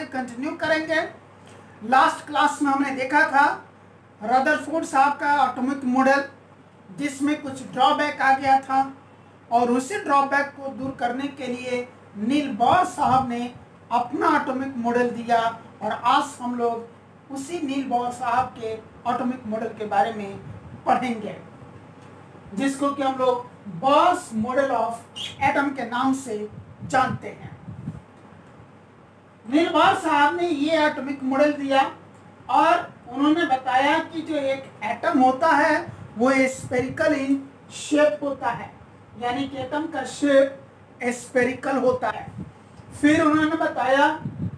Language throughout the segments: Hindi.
कंटिन्यू करेंगे। लास्ट क्लास में हमने देखा था रदरफोर्ड साहब का एटॉमिक मॉडल, जिसमें कुछ ड्रॉबैक आ गया था और उसी ड्रॉबैक को दूर करने के लिए नील बोर साहब ने अपना एटॉमिक मॉडल दिया और आज हम लोग उसी नील बोर साहब के एटॉमिक मॉडल के बारे में पढ़ेंगे, जिसको कि हम लोग बोर्स मॉडल ऑफ एटम के नाम से जानते हैं। नील बोर साहब ने ये एटॉमिक मॉडल दिया और उन्होंने बताया कि जो एक एटम होता है वो स्फेरिकल इन शेप होता है, यानी कि एटम का शेप स्फेरिकल होता है। फिर उन्होंने बताया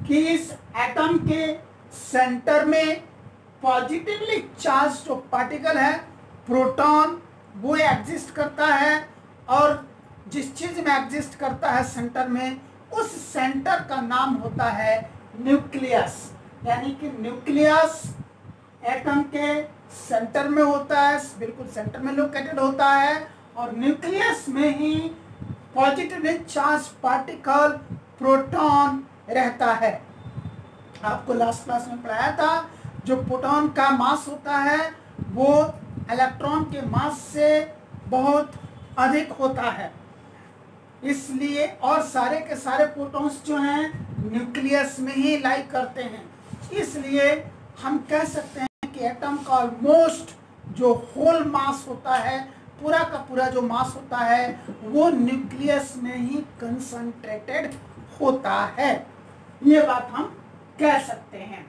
कि इस एटम के सेंटर में पॉजिटिवली चार्ज जो पार्टिकल है प्रोटॉन, वो एग्जिस्ट करता है और जिस चीज में एग्जिस्ट करता है सेंटर में, उस सेंटर का नाम होता है न्यूक्लियस। यानी कि न्यूक्लियस एटम के सेंटर में होता है, बिल्कुल सेंटर में लोकेटेड होता है और न्यूक्लियस में ही पॉजिटिवली चार्ज पार्टिकल प्रोटॉन रहता है। आपको लास्ट क्लास में पढ़ाया था जो प्रोटॉन का मास होता है वो इलेक्ट्रॉन के मास से बहुत अधिक होता है, इसलिए और सारे के सारे प्रोटॉन्स जो हैं न्यूक्लियस में ही लाई करते हैं। इसलिए हम कह सकते हैं कि एटम का ऑलमोस्ट जो होल मास होता है, पूरा का पूरा जो मास होता है वो न्यूक्लियस में ही कंसंट्रेटेड होता है। ये बात हम कह सकते हैं।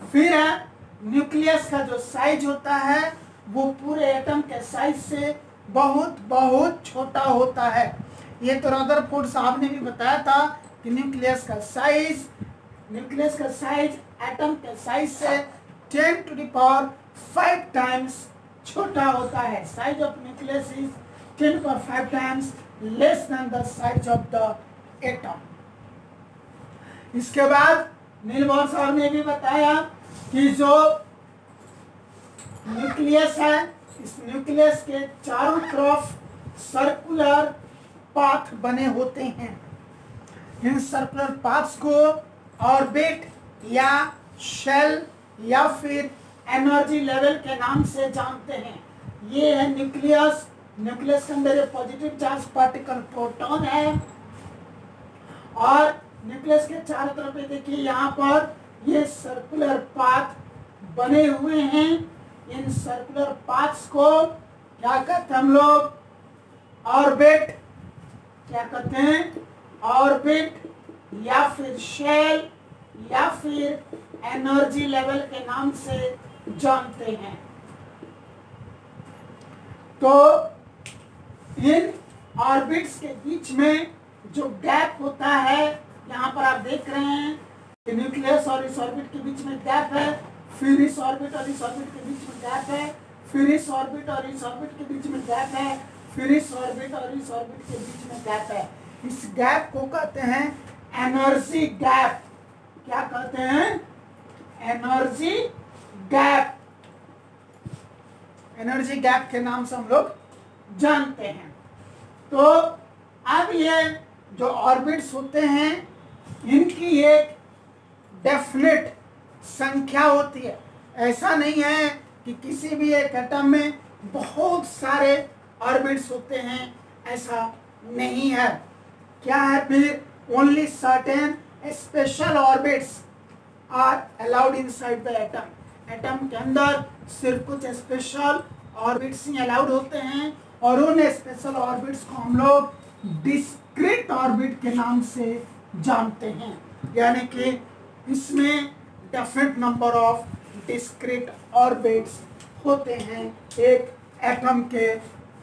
फिर है न्यूक्लियस का जो साइज होता है वो पूरे एटम के साइज से बहुत बहुत छोटा होता है। ये तो रदरफोर्ड साहब ने भी बताया था कि न्यूक्लियस का साइज एटम के साइज से 10⁵ टाइम्स छोटा होता है। Size of nucleus is 10⁵ times less than the size of the atom. इसके बाद नील बोर साहब ने भी बताया कि जो न्यूक्लियस है, इस न्यूक्लियस के चारों तरफ सर्कुलर पाथ बने होते हैं। इन सर्कुलर पाथ्स को ऑर्बिट या शेल या फिर एनर्जी लेवल के नाम से जानते हैं। ये है न्यूक्लियस के अंदर ये पॉजिटिव चार्ज पार्टिकल प्रोटॉन है और न्यूक्लियस के चारों तरफ देखिए यहाँ पर ये सर्कुलर पाथ बने हुए हैं। इन सर्कुलर पाथ्स को क्या कहते हैं हम लोग? ऑर्बिट। क्या कहते हैं? ऑर्बिट या फिर शेल या फिर एनर्जी लेवल के नाम से जानते हैं। तो इन ऑर्बिट्स के बीच में जो गैप होता है, यहाँ पर आप देख रहे हैं कि न्यूक्लियस और इस ऑर्बिट के बीच में गैप है, फिर इस ऑर्बिट और इस ऑर्बिट के बीच में गैप है, फिर इस ऑर्बिट और इस ऑर्बिट के बीच में गैप है, फिर इस ऑर्बिट और इस ऑर्बिट के बीच में गैप है। इस गैप को कहते हैं एनर्जी गैप। क्या कहते हैं? Energy gap. एनर्जी गैप के नाम से हम लोग जानते हैं। तो अब ये जो ऑर्बिट्स होते हैं इनकी एक डेफिनेट संख्या होती है। ऐसा नहीं है कि किसी भी एक एटम में बहुत सारे ऑर्बिट्स होते हैं, ऐसा नहीं है। क्या है फिर? Only certain special orbits are allowed inside the atom. Atom के अंदर सिर्फ कुछ स्पेशल ऑर्बिट्स ही अलाउड होते हैं और उन स्पेशल ऑर्बिट्स को हम लोग डिस्क्रीट ऑर्बिट के नाम से जानते हैं। यानी कि इसमें definite number of discrete orbits होते हैं एक एटम के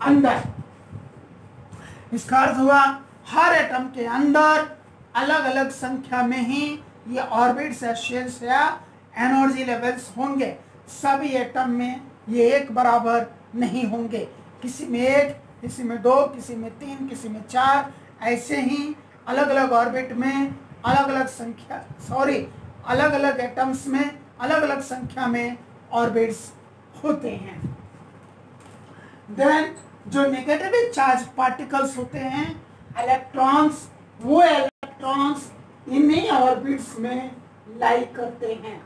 अंदर। इसका अर्थ हुआ हर एटम के अंदर अलग अलग संख्या में ही ये ऑर्बिट्स या शेल्स या एनर्जी लेवल्स होंगे। सभी एटम में ये एक बराबर नहीं होंगे। किसी में 1, किसी में 2, किसी में 3, किसी में 4, ऐसे ही अलग अलग ऑर्बिट में अलग अलग एटम्स में अलग अलग संख्या में ऑर्बिट्स होते हैं। देन जो नेगेटिवली चार्ज पार्टिकल्स होते हैं इलेक्ट्रॉन्स, वो इलेक्ट्रॉन्स इन्हीं ऑर्बिट्स में लाई करते हैं,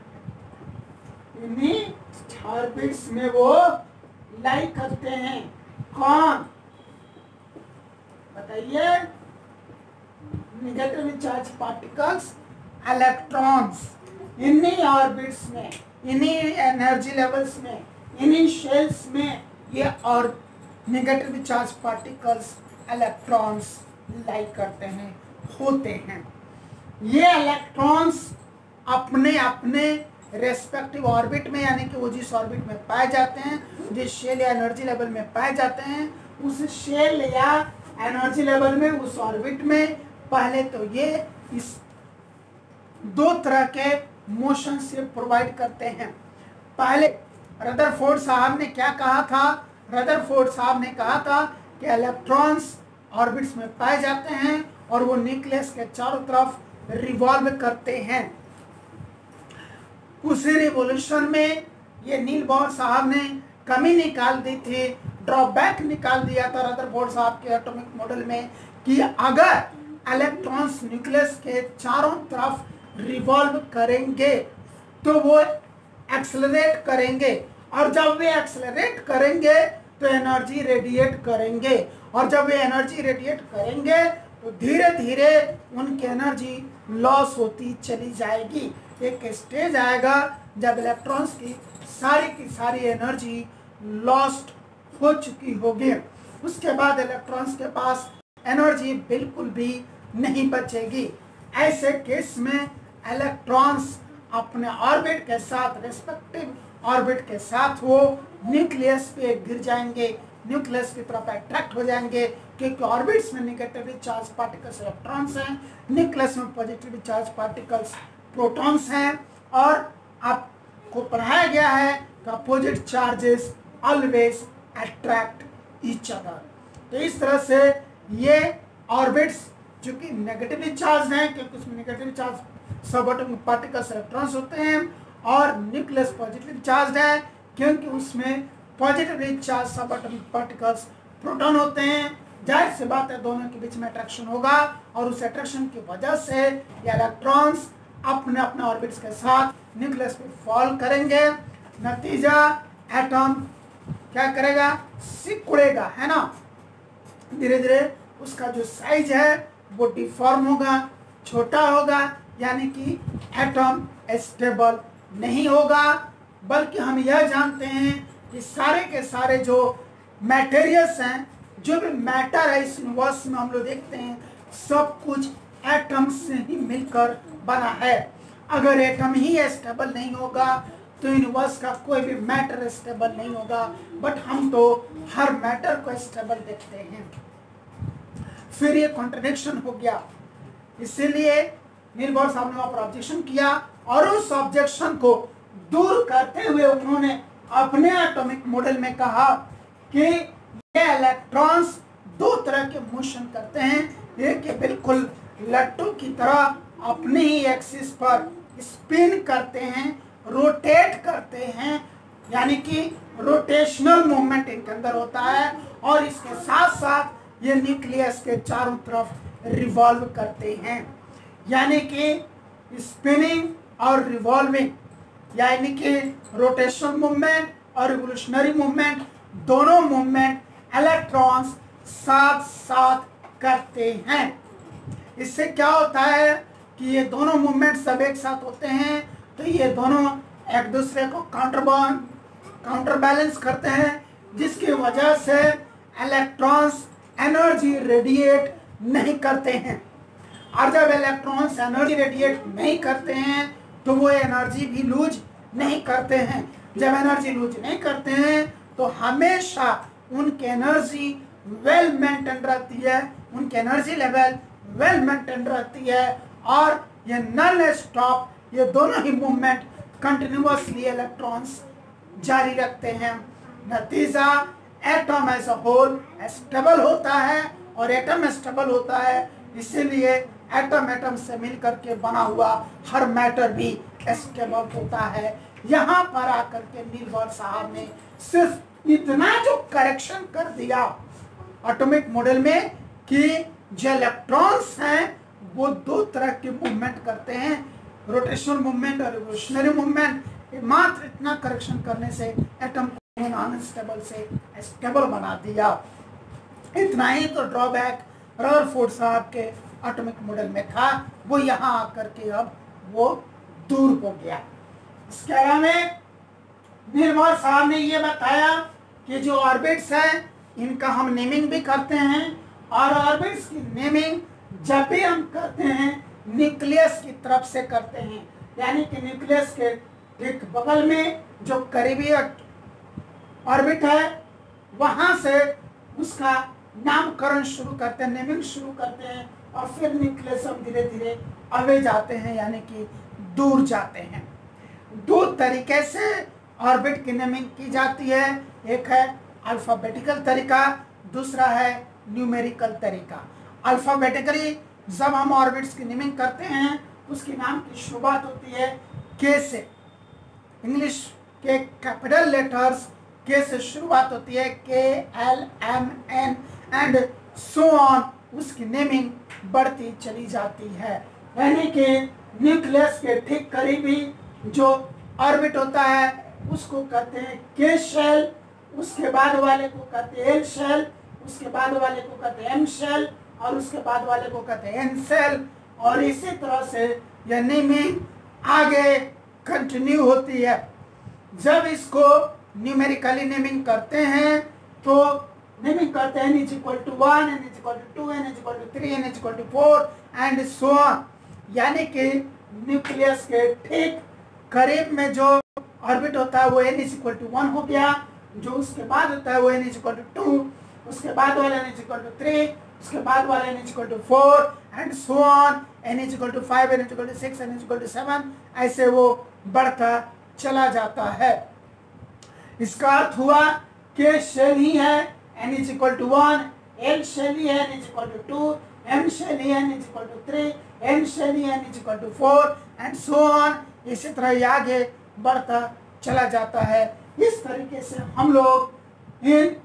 इन्हीं ऑर्बिट्स में वो लाई करते हैं। कौन बताइए? नेगेटिवली चार्ज पार्टिकल्स, इलेक्ट्रॉन्स, इन्हीं ऑर्बिट्स में, इन्हीं एनर्जी लेवल्स में, इन्हीं शेल्स में ये और नेगेटिवली चार्ज पार्टिकल्स, इलेक्ट्रॉन्स लाई करते हैं, होते हैं। ये इलेक्ट्रॉन्स अपने अपने रेस्पेक्टिव ऑर्बिट में, यानी कि वो जिस ऑर्बिट में पाए जाते हैं, जिस शेल या एनर्जी लेवल में पाए जाते हैं, उस शेल या एनर्जी लेवल में, उस ऑर्बिट में पहले तो ये इस दो तरह के मोशन से प्रोवाइड करते हैं। पहले रदरफोर्ड साहब ने क्या कहा था? रदरफोर्ड साहब ने कहा था कि इलेक्ट्रॉन्स ऑर्बिट्स में पाए जाते हैं और वो न्यूक्लियस के चारों तरफ रिवॉल्व करते हैं। उसी रिवोल्यूशन में ये नील बोर साहब ने कमी निकाल दी थी, ड्रॉबैक निकाल दिया था रदरफोर्ड साहब के एटॉमिक मॉडल में कि अगर इलेक्ट्रॉन्स न्यूक्लियस के चारों तरफ रिवॉल्व करेंगे तो वो एक्सेलरेट करेंगे, और जब वे एक्सेलरेट करेंगे तो एनर्जी रेडिएट करेंगे, और जब वे एनर्जी रेडिएट करेंगे तो धीरे धीरे उनकी एनर्जी लॉस होती चली जाएगी। एक स्टेज आएगा जब इलेक्ट्रॉन्स की सारी एनर्जी लॉस्ट हो चुकी होगी। उसके बाद इलेक्ट्रॉन्स के पास एनर्जी बिल्कुल भी नहीं बचेगी। ऐसे केस में इलेक्ट्रॉन्स अपने ऑर्बिट के साथ, रेस्पेक्टिव ऑर्बिट के साथ वो न्यूक्लियस पे गिर जाएंगे, न्यूक्लियस की तरफ अट्रैक्ट हो जाएंगे, क्योंकि ऑर्बिट्स में नेगेटिवली चार्ज पार्टिकल्स इलेक्ट्रॉन्स हैं, न्यूक्लियस में पॉजिटिवली चार्ज पार्टिकल्स प्रोटॉन्स हैं। और आपको पढ़ाया गया है कि opposite charges always attract each other. तो इस तरह से ये ऑर्बिट्स जो कि नेगेटिवली चार्ज हैं, क्योंकि उसमें नेगेटिवली चार्ज सब एटॉमिक पार्टिकल्स इलेक्ट्रॉन्स होते हैं, और न्यूक्लियस पॉजिटिवली चार्ज है क्योंकि उसमें पॉजिटिवली चार्ज सब एटॉमिक पार्टिकल्स प्रोटॉन होते हैं। जाहिर सी बात है दोनों के बीच में अट्रैक्शन होगा, और उस अट्रैक्शन की वजह से ये इलेक्ट्रॉन्स अपने अपने ऑर्बिट्स के साथ न्यूक्लियस पे फॉल करेंगे। नतीजा एटॉम क्या करेगा? सिकुड़ेगा, है ना। धीरे धीरे उसका जो साइज है वो डिफॉर्म होगा, छोटा होगा, यानी कि एटॉम स्टेबल नहीं होगा। बल्कि हम यह जानते हैं कि सारे के सारे जो मटेरियल्स हैं, जो भी मैटर है इस यूनिवर्स में हम लोग देखते हैं, सब कुछ एटम से ही मिलकर बना है। अगर एटम ही स्टेबल नहीं होगा तो यूनिवर्स का कोई भी मैटर स्टेबल नहीं होगा। बट हम तो हर मैटर को स्टेबल देखते हैं। फिर ये कॉन्ट्रडिक्शन हो गया, इसीलिए नील बोर साहब ने वहां पर ऑब्जेक्शन किया, और उस ऑब्जेक्शन को दूर करते हुए उन्होंने अपने एटॉमिक मॉडल में कहा कि ये इलेक्ट्रॉन्स दो तरह के मोशन करते हैं। एक ये बिल्कुल लट्टू की तरह अपने ही एक्सिस पर स्पिन करते हैं, रोटेट करते हैं, यानी कि रोटेशनल मूवमेंट इनके अंदर होता है, और इसके साथ साथ ये न्यूक्लियस के चारों तरफ रिवॉल्व करते हैं। यानी कि स्पिनिंग और रिवॉल्विंग, यानी कि रोटेशनल मूवमेंट और रिवोल्यूशनरी मूवमेंट, दोनों मूवमेंट इलेक्ट्रॉन्स साथ साथ करते हैं। इससे क्या होता है कि ये दोनों मूवमेंट सब एक साथ होते हैं, तो ये दोनों एक दूसरे को काउंटर बैलेंस करते हैं, जिसकी वजह से इलेक्ट्रॉन्स एनर्जी रेडिएट नहीं करते हैं। और जब इलेक्ट्रॉन्स एनर्जी रेडिएट नहीं करते हैं तो वो एनर्जी भी लूज नहीं करते हैं। जब एनर्जी लूज नहीं करते हैं तो हमेशा उनकी एनर्जी वेल मेंटेन रहती है, उनकी एनर्जी लेवल वेल मेंटेन रहती है, और ये नॉन स्टॉप ये दोनों ही मूवमेंट कंटिन्यूअसली इलेक्ट्रॉन्स जारी रखते हैं। नतीजा atom as a whole stable होता है, और एटम स्टेबल होता है इसीलिए एटम से मिलकर के बना हुआ हर मैटर भी स्टेबल होता है। यहाँ पर आकर के नील बोर साहब ने सिर्फ इतना जो करेक्शन कर दिया एटॉमिक मॉडल में कि जो इलेक्ट्रॉन्स हैं वो दो तरह के मूवमेंट करते हैं, रोटेशनल मूवमेंट और रिवोल्यूशनरी मूवमेंट। मात्र इतना करेक्शन करने से एटम को अनस्टेबल से स्टेबल बना दिया। इतना ही तो ड्रॉबैक रदरफोर्ड साहब के एटॉमिक मॉडल में था, वो यहाँ आकर के अब वो दूर हो गया। इसके अलावा नील बोर साहब ने ये बताया कि जो ऑर्बिट्स हैं इनका हम नेमिंग भी करते हैं, और ऑर्बिट्स की नेमिंग जब भी हम करते हैं न्यूक्लियस की तरफ से करते हैं, यानी कि न्यूक्लियस के ठीक बगल में जो करीबी ऑर्बिट है वहां से उसका नामकरण शुरू करते हैं, नेमिंग शुरू करते हैं, और फिर न्यूक्लियस हम धीरे धीरे अवे जाते हैं, यानी कि दूर जाते हैं। दो तरीके से ऑर्बिट की नेमिंग की जाती है, एक है अल्फाबेटिकल तरीका, दूसरा है न्यूमेरिकल तरीका। अल्फाबेटिकली जब हम ऑर्बिट्स की नेमिंग करते हैं उसकी नाम की शुरुआत होती है के से, इंग्लिश के कैपिटल लेटर्स के से शुरुआत होती है, KLMN एंड सो ऑन, उसकी नेमिंग बढ़ती चली जाती है। यानी कि न्यूक्लियस के ठीक करीबी जो ऑर्बिट होता है उसको कहते हैं के शेल, उसके बाद वाले को कहते हैं एल शेल, उसके बाद वाले को कहते हैं एम शेल, और उसके बाद वाले को कहते हैं एन शेल, और इसी तरह से यह नेमिंग आगे कंटिन्यू होती है। जब इसको न्यूमेरिकली नेमिंग करते हैं तो नेमिंग करते हैं n = 1, n = 2, n = 3, n = 4 and so on. यानी कि न्यूक्लियस के ठीक करीब में जो ऑर्बिट होता है वो n = 1 हो गया, जो उसके बाद होता है वो n = 2, उसके बाद वाला n = 3, उसके बाद वाला n = 4 and so on, n = 5, n = 6, n = 7, ऐसे वो बढ़ता चला जाता है। इसका अर्थ हुआ के शेल ही है n = 1, L शेल ही है n = 2, M शेल ही है n = 3, N शेल ही है n = 4 एंड सो ऑन। इसी तरह ये आगे बढ़ता चला जाता है। इस तरीके से हम लोग इन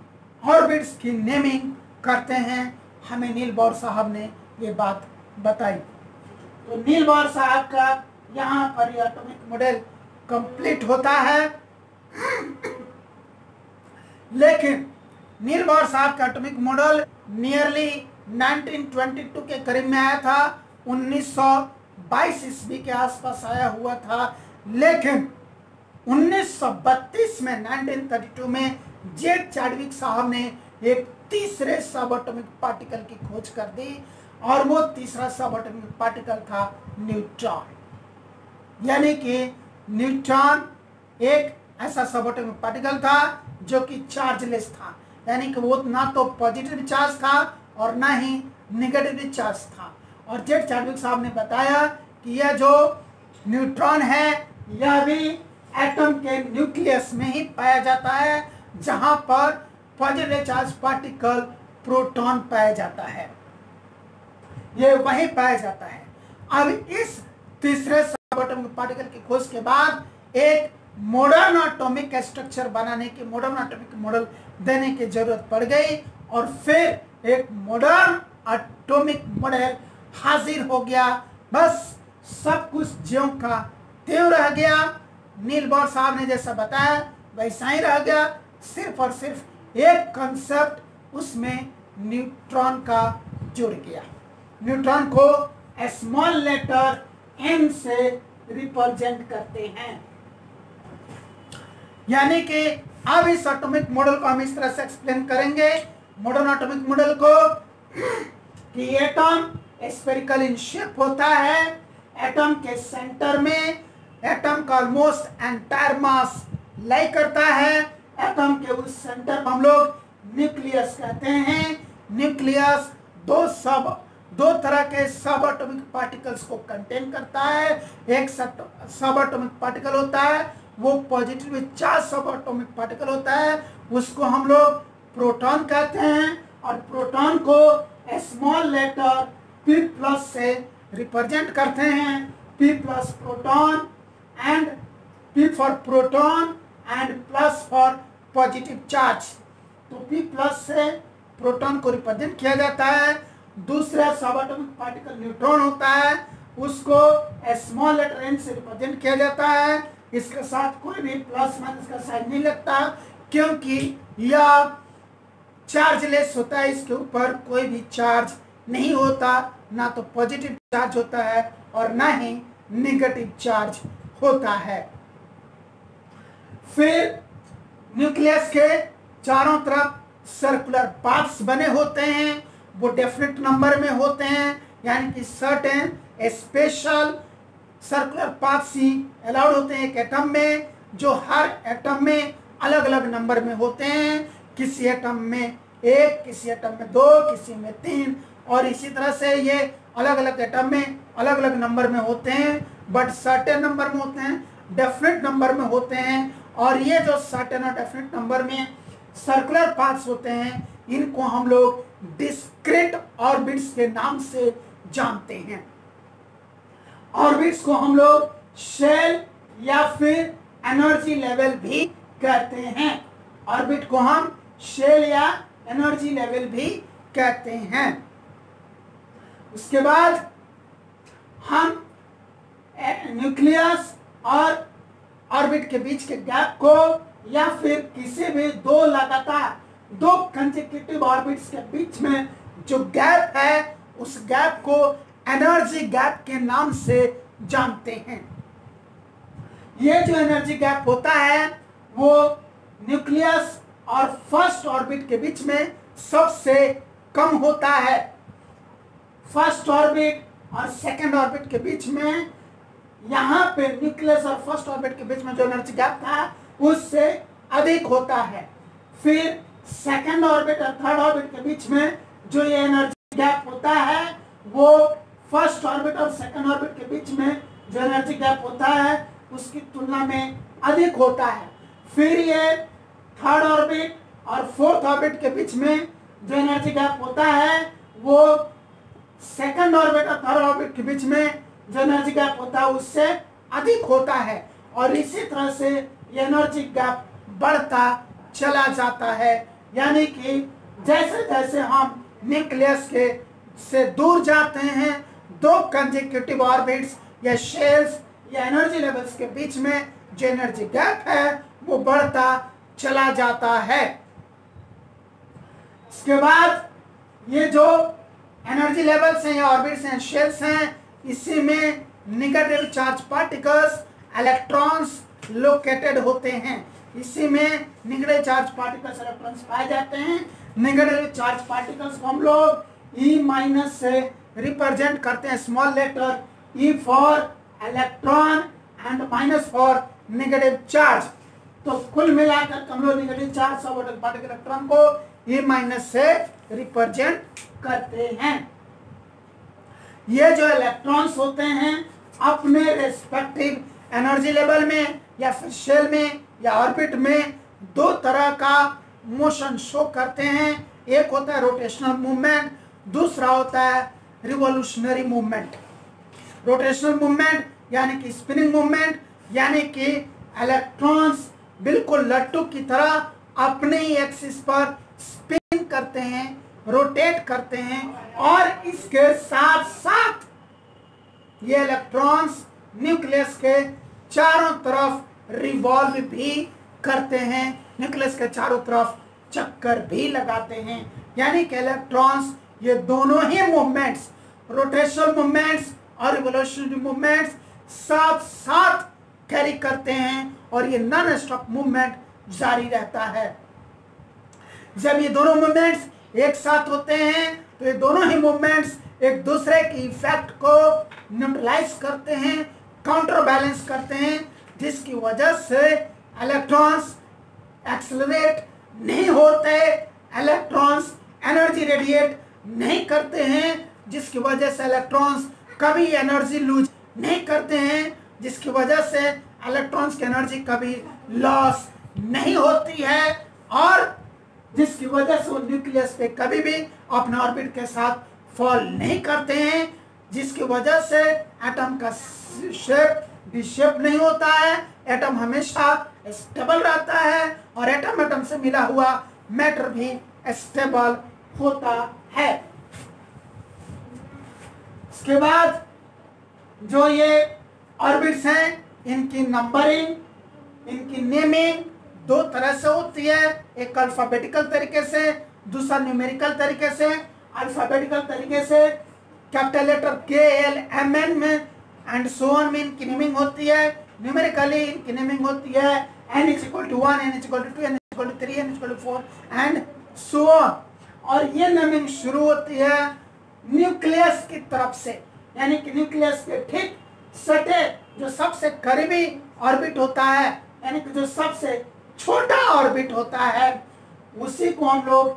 ऑर्बिट्स की नेमिंग करते हैं। हमें नील बोर साहब ने ये बात बताई। तो नील बोर साहब का यहाँ पर ये एटॉमिक मॉडल कंप्लीट होता है। लेकिन नील बोर साहब का एटॉमिक मॉडल नियरली 1922 के करीब में आया था, 1922 ईस्वी के आसपास आया हुआ था। लेकिन 1932 में 1932 में जेड चैडविक साहब ने एक तीसरे सब एटॉमिक पार्टिकल की खोज कर दी, और वो तीसरा सब एटॉमिक पार्टिकल था न्यूट्रॉन। यानी कि न्यूट्रॉन एक ऐसा सब एटॉमिक पार्टिकल था जो कि चार्जलेस था, यानी कि वो ना तो पॉजिटिव चार्ज था और ना ही नेगेटिव चार्ज था। और जेड चैडविक साहब ने बताया कि यह जो न्यूट्रॉन है यह भी एटम के न्यूक्लियस में ही पाया जाता है, जहां पर पॉजिटिव चार्ज पार्टिकल प्रोटॉन पाया जाता है, ये वहीं पाया जाता है। अब इस तीसरे सब एटॉमिक पार्टिकल की खोज के बाद एक मॉडर्न एटॉमिक स्ट्रक्चर बनाने की, मॉडर्न एटॉमिक मॉडल देने की जरूरत पड़ गई, और फिर एक मॉडर्न एटॉमिक मॉडल हाजिर हो गया। बस सब कुछ ज्यों का त्यों रह गया। नील बोर साहब ने जैसा बताया वैसा ही रह गया, सिर्फ और सिर्फ एक कंसेप्ट उसमें न्यूट्रॉन का जुड़ गया। न्यूट्रॉन को स्मॉल लेटर n से रिप्रेजेंट करते हैं। यानी कि अब इस एटॉमिक मॉडल को हम इस तरह से एक्सप्लेन करेंगे, मॉडर्न एटॉमिक मॉडल को, कि एटम स्फेरिकल इन शेप होता है। एटम के सेंटर में एटम का ऑलमोस्ट एंटायर मास लाई करता है। एटम के उस सेंटर को हम लोग न्यूक्लियस कहते हैं। न्यूक्लियस दो तरह के सब एटॉमिक पार्टिकल्स को कंटेन करता है। एक सब एटॉमिक पार्टिकल होता है वो पॉजिटिव चार्ज सब एटॉमिक पार्टिकल होता है, उसको हम लोग प्रोटॉन कहते हैं, और प्रोटॉन को स्मॉल लेटर P+ से रिप्रेजेंट करते हैं। P+ proton and P for proton and plus for positive charge. तो P+ से प्रोटॉन को रिप्रेजेंट किया जाता है। दूसरा सब एटॉमिक पार्टिकल न्यूट्रॉन होता है, उसको स्मॉल लेटर n से रिप्रेजेंट किया जाता है। इसके साथ कोई भी प्लस माइनस का साइन नहीं लगता, क्योंकि यह चार्जलेस होता है, इसके ऊपर कोई भी चार्ज नहीं होता, ना तो पॉजिटिव चार्ज होता है और ना ही नेगेटिव चार्ज होता है। फिर न्यूक्लियस के चारों तरफ सर्कुलर पाथ्स बने होते हैं, वो डेफिनेट नंबर में होते हैं, यानी कि सर्टेन स्पेशल सर्कुलर पाथ्स ही अलाउड होते हैं एक एटम में, जो हर एटम में अलग अलग नंबर में होते हैं। किसी एटम में 1, किसी एटम में 2, किसी में 3, और इसी तरह से ये अलग अलग एटम में अलग अलग नंबर में होते हैं, बट सर्टेन नंबर में होते हैं, डेफिनेट नंबर में होते हैं। और ये जो सर्टेन और डेफिनेट नंबर में सर्कुलर पाथ्स होते हैं, इनको हम लोग डिस्क्रीट ऑर्बिट्स के नाम से जानते हैं। ऑर्बिट्स को हम लोग शेल या फिर एनर्जी लेवल भी कहते हैं। ऑर्बिट को हम शेल या एनर्जी लेवल भी कहते हैं। उसके बाद हम न्यूक्लियस और ऑर्बिट के बीच के गैप को, या फिर किसी भी दो कंसेक्यूटिव ऑर्बिट्स के बीच में जो गैप है, उस गैप को एनर्जी गैप के नाम से जानते हैं। ये जो एनर्जी गैप होता है वो न्यूक्लियस और फर्स्ट ऑर्बिट के बीच में सबसे कम होता है। फर्स्ट ऑर्बिट और सेकंड ऑर्बिट के बीच में, यहाँ पे न्यूक्लियस और फर्स्ट ऑर्बिट के बीच में जो एनर्जी गैप था उससे अधिक होता है। फिर सेकंड ऑर्बिट और थर्ड ऑर्बिट के बीच में जो ये एनर्जी गैप होता है, वो फर्स्ट ऑर्बिट और सेकंड ऑर्बिट के बीच में जो एनर्जी गैप होता है उसकी तुलना में अधिक होता है। फिर ये थर्ड ऑर्बिट और फोर्थ ऑर्बिट के बीच में जो एनर्जी गैप होता है, वो सेकंड ऑर्बिट और थर्ड ऑर्बिट के बीच में जो एनर्जी गैप होता है उससे अधिक होता है। और इसी तरह से ये एनर्जी गैप बढ़ता चला जाता है, यानी कि जैसे जैसे हम न्यूक्लियस के से दूर जाते हैं, दो कंसेक्यूटिव ऑर्बिट्स या शेल्स या एनर्जी लेवल्स के बीच में जो एनर्जी गैप है वो बढ़ता चला जाता है। इसके बाद ये जो एनर्जी लेवल्स हैं या ऑर्बिट्स हैं, शेल्स हैं, इसी में negative charge particles electrons located होते हैं। इसी में नेगेटिव चार्ज पार्टिकल्स इलेक्ट्रॉन्स पाए जाते हैं। नेगेटिव चार्ज पार्टिकल्स को हम लोग E माइनस से रिप्रेजेंट करते हैं, small letter E for electron and minus for negative charge. तो कुल मिलाकर हम लोग नेगेटिव चार्ज सब पार्टिकल इलेक्ट्रॉन को E माइनस से रिप्रेजेंट करते हैं। ये जो इलेक्ट्रॉन्स होते हैं अपने रेस्पेक्टिव एनर्जी लेवल में या फिर शेल में या ऑर्बिट में दो तरह का मोशन शो करते हैं। एक होता है रोटेशनल मूवमेंट, दूसरा होता है रिवोल्यूशनरी मूवमेंट। रोटेशनल मूवमेंट यानी कि स्पिनिंग मूवमेंट, यानी कि इलेक्ट्रॉन्स बिल्कुल लट्टू की तरह अपने ही एक्सिस पर स्पिन करते हैं, रोटेट करते हैं, और इसके साथ साथ ये इलेक्ट्रॉन्स न्यूक्लियस के चारों तरफ रिवॉल्व भी करते हैं, न्यूक्लियस के चारों तरफ चक्कर भी लगाते हैं। यानी कि इलेक्ट्रॉन्स ये दोनों ही मूवमेंट्स, रोटेशनल मूवमेंट्स और रिवोल्यूशनरी मूवमेंट्स साथ साथ कैरी करते हैं, और ये नॉन स्टॉप मूवमेंट जारी रहता है। जब ये दोनों मूवमेंट्स एक साथ होते हैं तो ये दोनों ही मूवमेंट्स एक दूसरे की इफेक्ट को न्यूट्रलाइज करते हैं, काउंटर बैलेंस करते हैं, जिसकी वजह से इलेक्ट्रॉन्स एक्सेलरेट नहीं होते, इलेक्ट्रॉन्स एनर्जी रेडिएट नहीं करते हैं, जिसकी वजह से इलेक्ट्रॉन्स कभी एनर्जी लूज नहीं करते हैं, जिसकी वजह से इलेक्ट्रॉन्स की एनर्जी कभी लॉस नहीं होती है, और जिसकी वजह से वो न्यूक्लियस पे कभी भी अपने ऑर्बिट के साथ फॉल नहीं करते हैं, जिसकी वजह से एटम का शेप डिशेप नहीं होता है, एटम हमेशा स्टेबल रहता है, और एटम से मिला हुआ मैटर भी स्टेबल होता है। उसके बाद जो ये ऑर्बिट्स हैं, इनकी नंबरिंग, इनकी नेमिंग दो तरह से होती है, एक अल्फाबेटिकल तरीके से, दूसरा न्यूमेरिकल तरीके से। अल्फाबेटिकल तरीके से कैपिटल लेटर के एल एम एन में एंड सो ऑन में इनकी नेमिंग होती है। न्यूमेरिकली इनकी नेमिंग होती है n = 1, n = 2, n = 3, n = 4 and so on. और ये नेमिंग शुरू होती है न्यूक्लियस की तरफ से, यानी कि न्यूक्लियस के ठीक सटे जो सबसे करीबी ऑर्बिट होता है, यानी कि जो सबसे छोटा ऑर्बिट होता है, उसी को हम लोग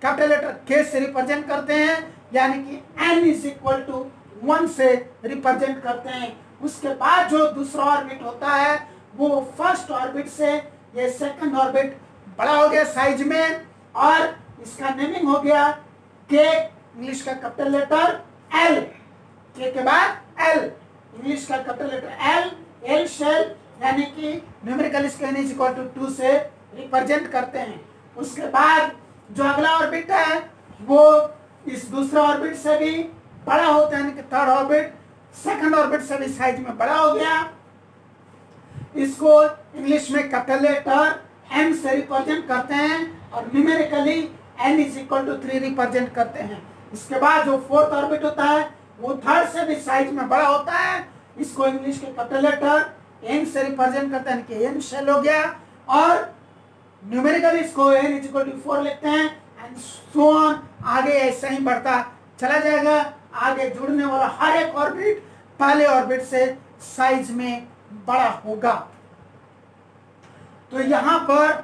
कैपिटल लेटर के से रिप्रेजेंट करते हैं, यानी कि n = 1 से रिप्रेजेंट करते हैं। उसके बाद जो दूसरा ऑर्बिट होता है वो फर्स्ट ऑर्बिट से ये सेकंड ऑर्बिट बड़ा हो गया साइज में, और इसका नेमिंग हो गया के, इंग्लिश का कैपिटल लेटर एल, के के बाद एल, इंग्लिश का capital letter L, L shell, यानी कि न्यूमेरिकल इसको n = 2 से रिप्रेजेंट करते हैं। उसके बाद जो अगला ऑर्बिट है वो इस दूसरा ऑर्बिट से भी बड़ा होता है, यानी कि थर्ड ऑर्बिट सेकंड ऑर्बिट से भी साइज में बड़ा हो गया। इसको इंग्लिश में कैपिटल लेटर m से रिप्रेजेंट करते हैं और न्यूमेरिकली n = 3 रिप्रेजेंट करते हैं। इसके बाद जो फोर्थ ऑर्बिट होता है वो थर्ड से भी साइज में बड़ा होता है, इसको इंग्लिश के कैपिटल लेटर n से रिप्रेजेंट करते हैं, कि n शेल हो गया, और न्यूमेरिकली इसको n = 4 लिखते हैं एंड सो ऑन। आगे ऐसा ही बढ़ता चला जाएगा, आगे जुड़ने वाला हर एक ऑर्बिट पहले ऑर्बिट से साइज में बड़ा होगा। तो यहाँ पर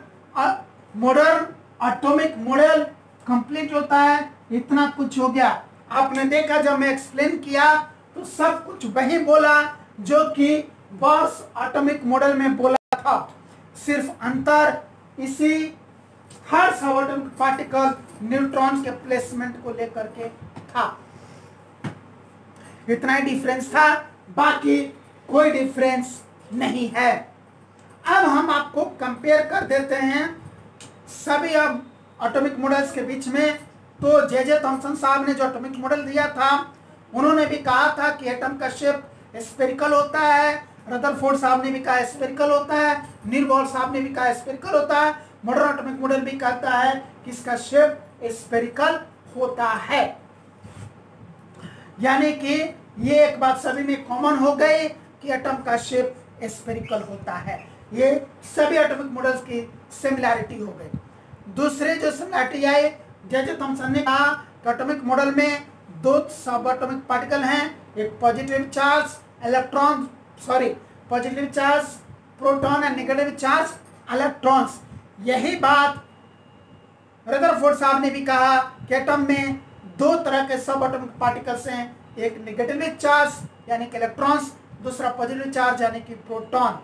मॉडर्न एटॉमिक मॉडल कंप्लीट होता है। इतना कुछ हो गया। आपने देखा जब मैं एक्सप्लेन किया तो सब कुछ वही बोला जो कि बॉर्स एटॉमिक मॉडल में बोला था, सिर्फ अंतर इसी हर सबएटॉमिक पार्टिकल न्यूट्रॉन के प्लेसमेंट को लेकर के था। इतना ही डिफरेंस था, बाकी कोई डिफरेंस नहीं है। अब हम आपको कंपेयर कर देते हैं सभी अब एटॉमिक मॉडल्स के बीच में। तो जे थॉमसन साहब ने जो एटॉमिक मॉडल दिया था, उन्होंने भी कहा था कि एटम का शेप स्फेरिकल होता है। रदरफोर्ड साहब ने भी कहा स्फेरिकल होता है, नील बोह्र साहब ने भी कहा स्फेरिकल होता है। मॉडर्न एटॉमिक मॉडल भी कहता है कि इसका शेप स्फेरिकल होता है। यानी कि ये एक बात सभी में कॉमन हो गई कि एटम का शेप स्फेरिकल होता है। ये सभी एटॉमिक मॉडल्स की सिमिलैरिटी हो गई। दूसरे जो सिमिलैरिटी आई, जे थॉमसन ने कहा कि एटॉमिक मॉडल में दो सब एटॉमिक पार्टिकल हैं, एक positive charge electron, positive charge proton and negative charge electrons. यही बात रदरफोर्ड साहब ने भी कहा कि एटम में दो तरह के सब एटॉमिक पार्टिकल्स हैं, एक नेगेटिव चार्ज यानी कि इलेक्ट्रॉन्स, दूसरा पॉजिटिव चार्ज यानी कि प्रोटॉन।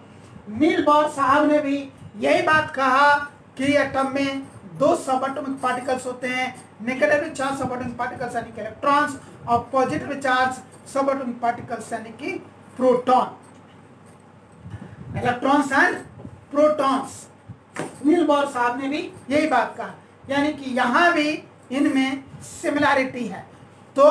नील बोह्र साहब ने भी यही बात कहा कि एटम में दो सब एटॉमिक पार्टिकल्स होते हैं, नेगेटिव चार्ज सब एटॉमिक पार्टिकल्स यानी कि इलेक्ट्रॉन्स और पॉजिटिव चार्ज सब एटॉमिक पार्टिकल्स यानी कि proton, electrons and protons. Niels Bohr साहब ने भी यही बात कहा, यानी कि यहाँ भी इनमें सिमिलैरिटी है। तो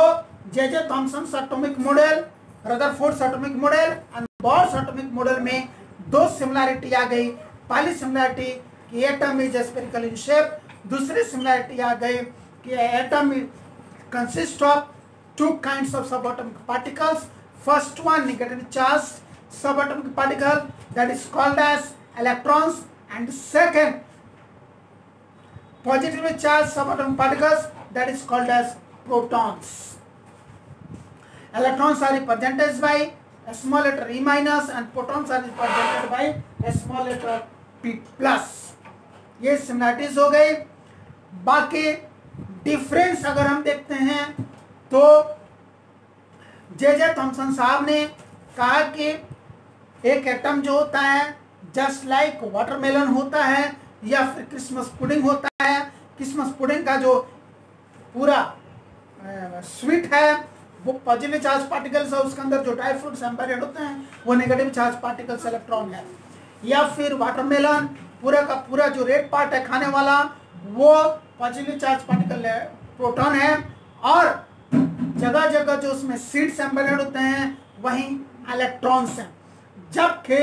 J Thomson atomic model, Rutherford atomic model and Bohr atomic model में दो सिमिलैरिटी आ गई। पहली सिमिलैरिटी कि atom is spherical in shape, दूसरी सिमिलैरिटी आ गई कि atom consist of two kinds of subatomic particles. First one negative charge subatomic particle that is called as electrons, and second positively charged subatomic particles that is called as protons. Electrons are represented by a small letter e minus and protons are represented by a small letter p plus. ये सिमिलैरिटीज हो गई। बाकी डिफरेंस अगर हम देखते हैं तो जे थॉमसन साहब ने कहा कि एक एटम जो होता है जस्ट लाइक वाटरमेलन होता है या फिर क्रिसमस पुडिंग होता है। क्रिसमस पुडिंग का जो पूरा स्वीट है वो पॉजिटिव चार्ज पार्टिकल्स है, उसके अंदर जो ड्राई फ्रूट्स एम्बेडेड होते हैं वो नेगेटिव चार्ज पार्टिकल्स इलेक्ट्रॉन है। या फिर वाटरमेलन पूरा का पूरा जो रेड पार्ट है खाने वाला वो पॉजिटिव चार्ज पार्टिकल है, प्रोटॉन है, और जगह जगह जो उसमें सीड्स एम्बेडेड होते हैं वहीं इलेक्ट्रॉन्स हैं। जबकि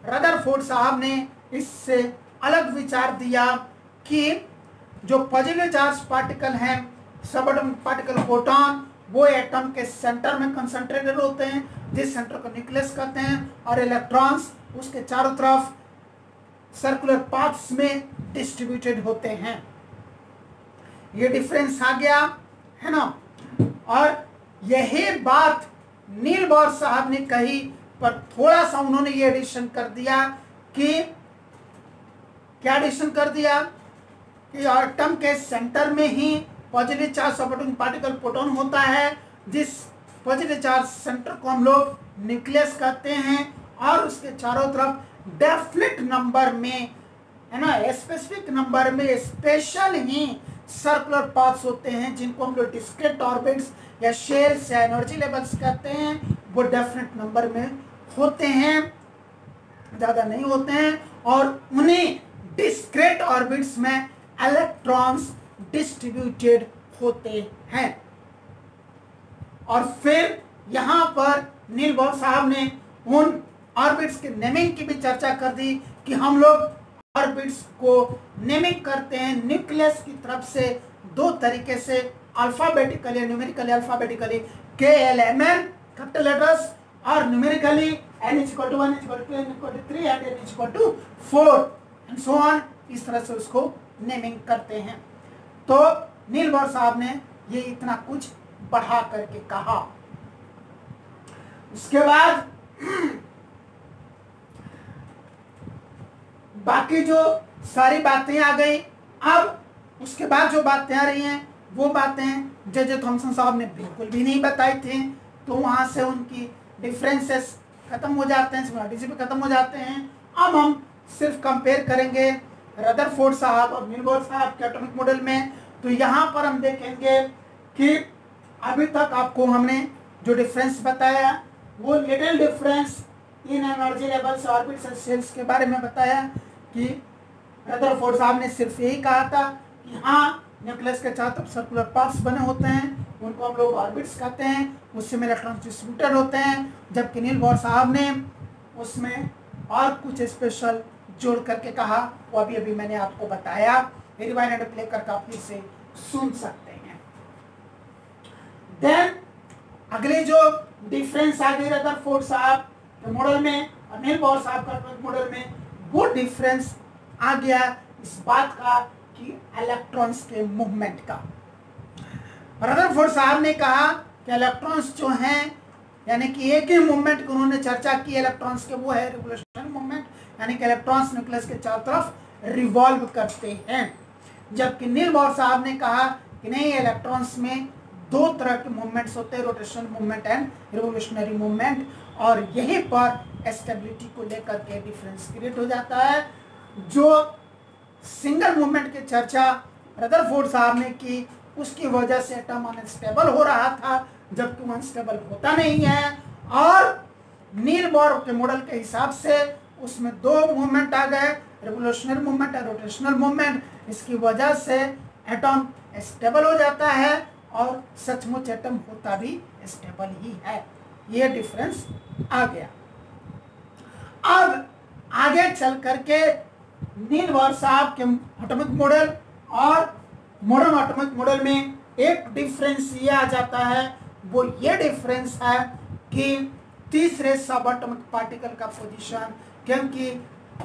रदरफोर्ड साहब ने इससे अलग विचार दिया कि जो पॉजिटिव चार्ज पार्टिकल हैं, सब एटॉमिक पार्टिकल प्रोटॉन, वो एटम के सेंटर में कंसंट्रेटेड होते हैं, जिस सेंटर को न्यूक्लियस कहते हैं, और इलेक्ट्रॉन्स उसके चारों तरफ सर्कुलर पाथ्स में डिस्ट्रीब्यूटेड होते हैं। ये डिफरेंस आ गया है ना। और यही बात नील बोर साहब ने कही, पर थोड़ा सा उन्होंने ये एडिशन कर दिया कि क्या एडिशन कर दिया कि एटम के सेंटर में ही positive charge subatomic particle proton होता है, जिस पॉजिटिव चार्ज सेंटर को हम लोग न्यूक्लियस कहते हैं, और उसके चारों तरफ डेफिनेट नंबर में, है ना, स्पेसिफिक नंबर में स्पेशल ही सर्कुलर पाथ्स होते हैं, जिनको हम लोग डिस्क्रीट ऑर्बिट्स या शेल्स या एनर्जी लेवल्स कहते हैं। वो डेफिनेट नंबर में होते हैं, ज़्यादा नहीं होते हैं, और उन्हीं डिस्क्रीट ऑर्बिट्स में इलेक्ट्रॉन्स डिस्ट्रीब्यूटेड होते हैं। और फिर यहाँ पर नील बोर साहब ने उन ऑर्बिट्स के नेमिंग की भी चर्चा कर दी कि हम लोग ऑर्बिट्स को नेमिंग करते हैं न्यूक्लियस की तरफ से दो तरीके से, alphabetically, numerically alphabetically KLMN capital letters, और numerically n = 1 = 2 n = 3 and n = 4 and so on. इस तरह से उसको नेमिंग करते हैं। तो नील बोर साहब ने ये इतना कुछ बढ़ा करके कहा। उसके बाद बाकी जो सारी बातें आ गई। अब उसके बाद जो बातें आ रही हैं वो बातें जे थॉमसन साहब ने बिल्कुल भी नहीं बताई थी, तो वहां से उनकी डिफरेंसेस खत्म हो जाते हैं, सिमिलरिटीज भी खत्म हो जाते हैं। अब हम सिर्फ कंपेयर करेंगे रदरफोर्ड साहब और नील बोर साहब के एटॉमिक मॉडल में। तो यहाँ पर हम देखेंगे कि अभी तक आपको हमने जो डिफरेंस बताया वो little difference in energy levels, orbits and shells के बारे में बताया कि रदरफोर्ड साहब ने सिर्फ यही कहा था कि हाँ, न्यूक्लियस के चारों तरफ सर्कुलर पाथ्स बने होते हैं, उनको हम लोग ऑर्बिट्स कहते हैं, उसमें इलेक्ट्रॉन्स डिस्ट्रीब्यूटेड होते हैं। जबकि नील बोर साहब ने उसमें और कुछ स्पेशल जोड़ करके कहा, वो अभी अभी मैंने आपको बताया। रिवाइंड एंड प्ले करके आप फिर से सुन सकते हैं। देन अगले जो डिफरेंस आ गई रदरफोर्ड साहब के मॉडल में और नील बोर साहब का मॉडल में, वो डिफरेंस आ गया इस बात का कि इलेक्ट्रॉन्स के मूवमेंट का। रदरफोर्ड साहब ने कहा कि इलेक्ट्रॉन्स जो हैं, यानी कि एक ही मूवमेंट की उन्होंने चर्चा की इलेक्ट्रॉन्स के, वो है रिवोल्यूशनरी मूवमेंट, यानी कि इलेक्ट्रॉन्स न्यूक्लियस के चारों तरफ रिवॉल्व करते हैं। जबकि नील बोर साहब ने कहा कि नहीं, इलेक्ट्रॉन्स में दो तरह के मूवमेंट्स होते हैं, rotational movement and revolutionary movement, और यहीं पर स्टेबिलिटी को लेकर के डिफरेंस क्रिएट हो जाता है। जो सिंगल मूवमेंट की चर्चा रदरफोर्ड साहब ने की, उसकी वजह से एटम अनस्टेबल हो रहा था, जबकि वो अनस्टेबल होता नहीं है। और नील बोर के मॉडल के हिसाब से उसमें दो मूवमेंट आ गए, रिवोल्यूशनरी मूवमेंट और रोटेशनल मूवमेंट। इसकी वजह से एटम स्टेबल हो जाता है और सचमुच एटम होता भी स्टेबल ही है। ये डिफरेंस आ गया। अब आगे चल करके नील बोर साहब के एटॉमिक मॉडल और मॉडर्न एटॉमिक मॉडल में एक डिफरेंस ये आ जाता है, वो ये डिफरेंस है कि तीसरे सब एटॉमिक पार्टिकल का पोजीशन, क्योंकि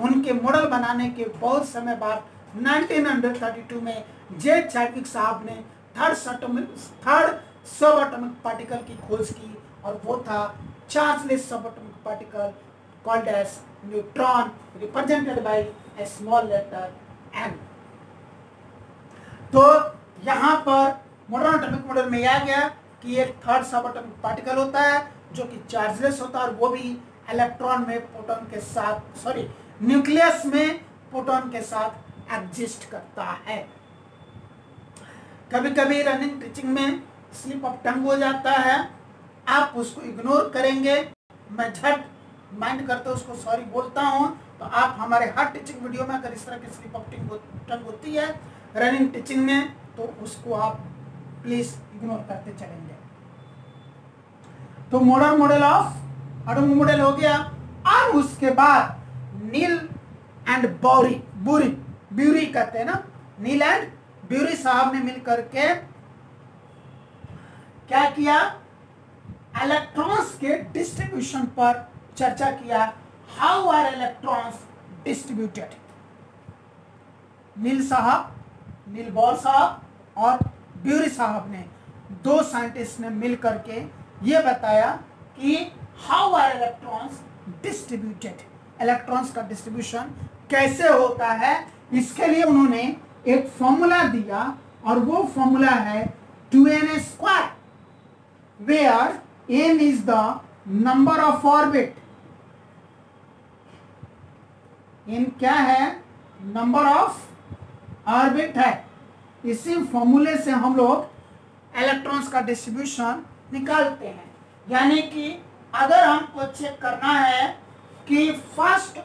उनके मॉडल बनाने के बहुत समय बाद 1932 में जे चैडविक साहब ने थर्ड सब एटॉमिक पार्टिकल की खोज की, और वो था चार्जलेस सब atomic particle called as neutron, represented by a small letter n। तो यहाँ पर मॉडर्न एटॉमिक मॉडल में आ गया कि एक थर्ड सब एटॉमिक पार्टिकल होता है जो कि चार्जलेस होता है, और वो भी इलेक्ट्रॉन में प्रोटॉन के साथ, न्यूक्लियस में प्रोटॉन के साथ एग्जिस्ट करता है। कभी कभी रनिंग टीचिंग में स्लिप ऑफ टंग हो जाता है, आप उसको इग्नोर करेंगे, मैं झट माइंड करते उसको सॉरी बोलता हूँ। तो आप हमारे हर टीचिंग वीडियो में अगर इस तरह की स्लिप ऑफ टंग होती है रनिंग टीचिंग में, तो उसको आप प्लीज इग्नोर करते चलेंगे। तो मोनर मॉडल ऑफ एटॉमिक मॉडल हो गया। और उसके बाद नील एंड ब्यूरी कहते हैं ना, नील एंड ब्यूरी साहब ने मिलकर के क्या किया, इलेक्ट्रॉन्स के डिस्ट्रीब्यूशन पर चर्चा किया। How are electrons distributed. Niels Bohr साहब और ब्यूरी साहब ने, दो साइंटिस्ट ने मिलकर के ये बताया कि how are electrons distributed, electrons का डिस्ट्रीब्यूशन कैसे होता है। इसके लिए उन्होंने एक फॉर्मूला दिया और वो फॉर्मूला है 2n², where n is the number of orbit. n क्या है, नंबर ऑफ ऑर्बिट है। इसी फॉर्मूले से हम लोग इलेक्ट्रॉन्स का डिस्ट्रीब्यूशन निकालते हैं। यानी कि अगर हमको चेक करना है कि फर्स्ट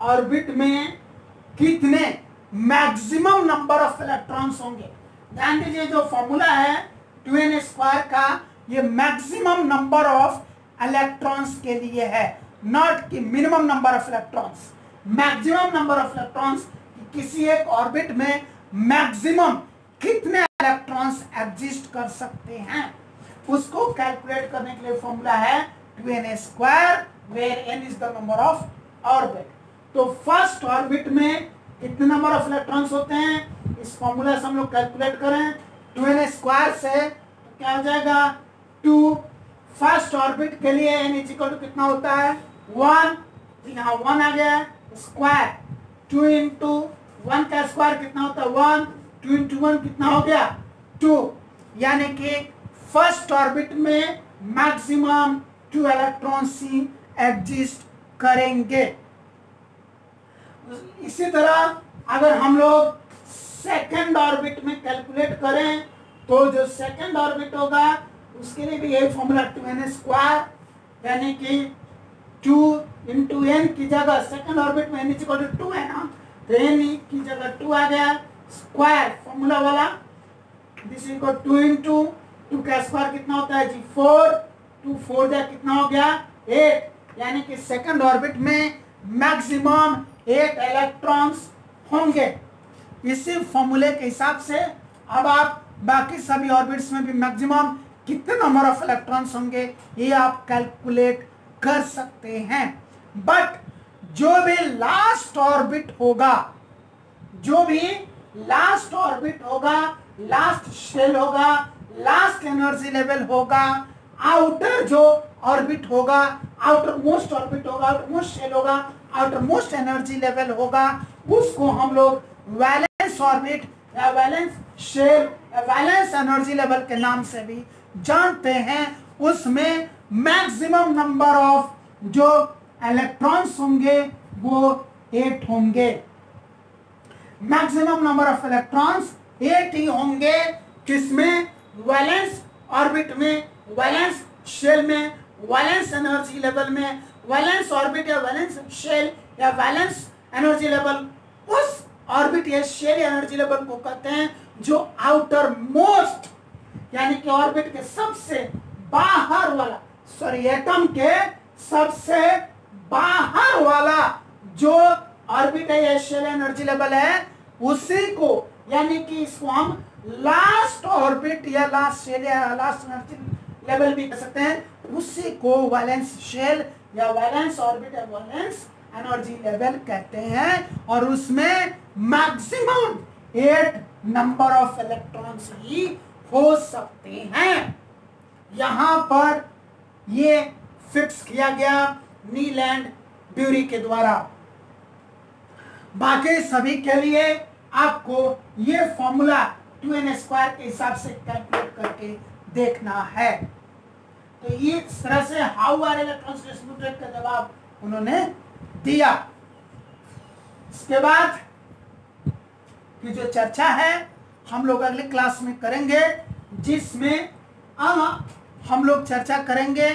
ऑर्बिट में कितने मैक्सिमम नंबर ऑफ इलेक्ट्रॉन्स होंगे। ध्यान दीजिए, जो फॉर्मूला है 2n² का, ये मैक्सिमम नंबर ऑफ इलेक्ट्रॉन्स के लिए है, नॉट कि minimum number of electrons. Maximum number of electrons, किसी एक ऑर्बिट में मैक्सिमम कितने इलेक्ट्रॉन्स एग्जिस्ट कर सकते हैं, उसको कैलकुलेट करने के लिए फॉर्मूला है 2n², where n is the number of orbit. तो फर्स्ट ऑर्बिट में कितने नंबर ऑफ इलेक्ट्रॉन्स होते हैं, इस फॉर्मूला से हम लोग कैलकुलेट करें 2n² से, तो क्या हो जाएगा 2। फर्स्ट ऑर्बिट के लिए n इज इक्वल टू कितना होता है 1, यहाँ 1 आ गया, स्क्वायर 2 इंटू 1 का स्क्वायर कितना होता है 1, 2 इंटू 1 कितना हो गया 2। यानी कि फर्स्ट ऑर्बिट में मैक्सिमम 2 इलेक्ट्रॉन्स ही एग्जिस्ट करेंगे। इसी तरह अगर हम लोग सेकंड ऑर्बिट में कैलकुलेट करें, तो जो सेकंड ऑर्बिट होगा उसके लिए भी यही फॉर्मूला 2n², यानी कि 2 इंटू n की जगह सेकंड ऑर्बिट में n इक्वल टू 2 है ना, तो n की जगह 2 आ गया, स्क्वायर फॉर्मूला वाला, दिस इक्वल 2 इंटू 2 का स्क्वायर कितना होता है जी 4, 2 4 जा कितना हो गया 8। यानी कि सेकंड ऑर्बिट में मैक्सिमम 8 इलेक्ट्रॉन्स होंगे। इसी फॉर्मूले के हिसाब से अब आप बाकी सभी ऑर्बिट्स में भी मैक्सिमम कितने नंबर ऑफ इलेक्ट्रॉन्स होंगे ये आप कैलकुलेट कर सकते हैं। बट जो भी लास्ट ऑर्बिट होगा, लास्ट शेल होगा, लास्ट एनर्जी लेवल होगा, आउटर जो ऑर्बिट होगा, आउटर मोस्ट ऑर्बिट होगा, आउटर मोस्ट शेल होगा, आउटर मोस्ट एनर्जी लेवल होगा, उसको हम लोग वैलेंस ऑर्बिट या वैलेंस शेल या वैलेंस एनर्जी लेवल के नाम से भी जानते हैं। उसमें मैक्सिमम नंबर ऑफ जो इलेक्ट्रॉन्स होंगे वो 8 होंगे। मैक्सिमम नंबर ऑफ इलेक्ट्रॉन्स 8 ही होंगे, किसमें, वैलेंस ऑर्बिट में, वैलेंस शेल में, वैलेंस एनर्जी लेवल में। वैलेंस ऑर्बिट या वैलेंस शेल या वैलेंस एनर्जी लेवल उस ऑर्बिट या शेल एनर्जी लेवल को कहते हैं जो आउटर मोस्ट, यानी कि ऑर्बिट के सबसे बाहर वाला, एटम के सबसे बाहर वाला जो ऑर्बिट है या शेल एनर्जी लेवल है, उसी को, यानी कि इसको हम लास्ट ऑर्बिट या लास्ट शेल या लास्ट एनर्जी लेवल भी कह सकते हैं, उसी को वैलेंस शेल या वैलेंस ऑर्बिट या वैलेंस एनर्जी लेवल कहते हैं। और उसमें मैक्सिमम 8 नंबर ऑफ इलेक्ट्रॉन्स ही हो सकते हैं। यहां पर ये फिक्स किया गया नील एंड ब्यूरी के द्वारा। बाकी सभी के लिए आपको ये फॉर्मूला 2n² के हिसाब से कैलकुलेट करके देखना है। तो इस तरह से हाउ आर इलेक्ट्रॉन्स डिस्ट्रीब्यूटेड का जवाब उन्होंने दिया। इसके बाद की जो चर्चा है हम लोग अगले क्लास में करेंगे, जिसमें हम लोग चर्चा करेंगे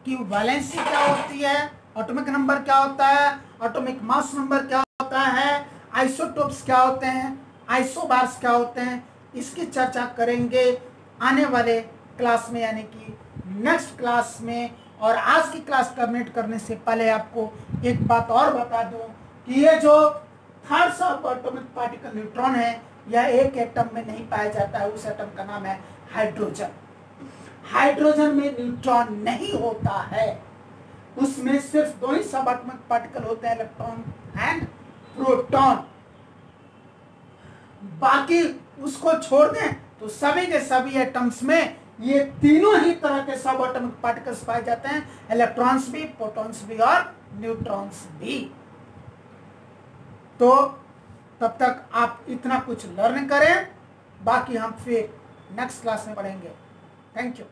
कि वैलेंसी क्या होती है, एटॉमिक नंबर क्या होता है, एटॉमिक मास नंबर क्या होता है, आइसोटोप्स क्या होते हैं, आइसोबार्स क्या होते हैं, इसकी चर्चा करेंगे। आने वाले क्लास में, यानी कि नेक्स्ट क्लास में। और आज की क्लास टर्मिनेट करने से पहले आपको एक बात और बता दूं कि ये जो थर्ड सब एटॉमिक पार्टिकल न्यूट्रॉन है, यह एक एटम में नहीं पाया जाता है। उस एटम का नाम है हाइड्रोजन। हाइड्रोजन में न्यूट्रॉन नहीं होता है, उसमें सिर्फ दो ही सब एटॉमिक पार्टिकल होते हैं, इलेक्ट्रॉन एंड प्रोटॉन। बाकी उसको छोड़ दें तो सभी के सभी एटम्स में ये तीनों ही तरह के सब एटॉमिक पार्टिकल्स पाए जाते हैं, इलेक्ट्रॉन्स भी, प्रोटॉन्स भी और न्यूट्रॉन्स भी। तो तब तक आप इतना कुछ लर्न करें, बाकी हम फिर नेक्स्ट क्लास में पढ़ेंगे। Thank you.